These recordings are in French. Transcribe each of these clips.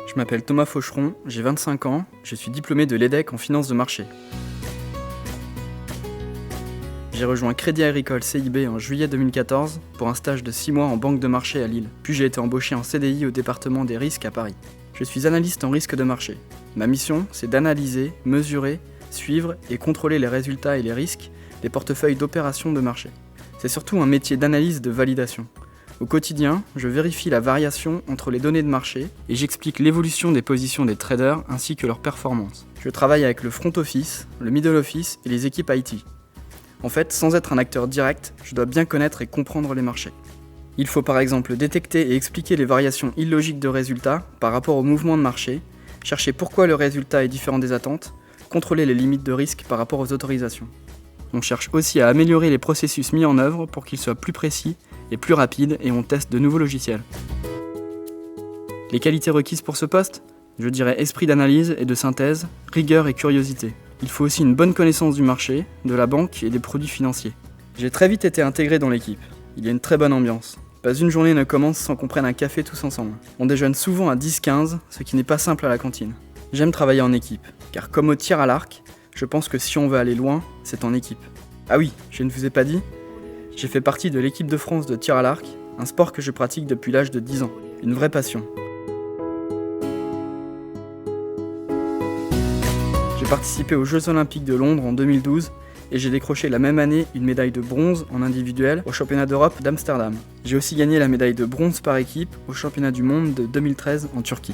Je m'appelle Thomas Faucheron, j'ai 25 ans, je suis diplômé de l'EDEC en finance de marché. J'ai rejoint Crédit Agricole CIB en juillet 2014 pour un stage de 6 mois en banque de marché à Lille, puis j'ai été embauché en CDI au département des risques à Paris. Je suis analyste en risque de marché. Ma mission, c'est d'analyser, mesurer, suivre et contrôler les résultats et les risques des portefeuilles d'opérations de marché. C'est surtout un métier d'analyse de validation. Au quotidien, je vérifie la variation entre les données de marché et j'explique l'évolution des positions des traders ainsi que leurs performances. Je travaille avec le front office, le middle office et les équipes IT. En fait, sans être un acteur direct, je dois bien connaître et comprendre les marchés. Il faut par exemple détecter et expliquer les variations illogiques de résultats par rapport au mouvement de marché, chercher pourquoi le résultat est différent des attentes, contrôler les limites de risque par rapport aux autorisations. On cherche aussi à améliorer les processus mis en œuvre pour qu'ils soient plus précis et plus rapides et on teste de nouveaux logiciels. Les qualités requises pour ce poste ? Je dirais esprit d'analyse et de synthèse, rigueur et curiosité. Il faut aussi une bonne connaissance du marché, de la banque et des produits financiers. J'ai très vite été intégré dans l'équipe. Il y a une très bonne ambiance. Pas une journée ne commence sans qu'on prenne un café tous ensemble. On déjeune souvent à 10-15, ce qui n'est pas simple à la cantine. J'aime travailler en équipe, car comme au tir à l'arc, je pense que si on veut aller loin, c'est en équipe. Ah oui, je ne vous ai pas dit, j'ai fait partie de l'équipe de France de tir à l'arc, un sport que je pratique depuis l'âge de 10 ans. Une vraie passion. J'ai participé aux Jeux Olympiques de Londres en 2012 et j'ai décroché la même année une médaille de bronze en individuel au championnat d'Europe d'Amsterdam. J'ai aussi gagné la médaille de bronze par équipe au championnat du monde de 2013 en Turquie.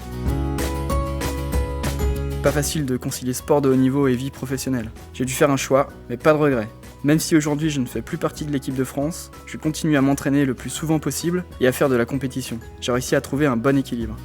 Pas facile de concilier sport de haut niveau et vie professionnelle. J'ai dû faire un choix, mais pas de regret. Même si aujourd'hui je ne fais plus partie de l'équipe de France, je continue à m'entraîner le plus souvent possible et à faire de la compétition. J'ai réussi à trouver un bon équilibre.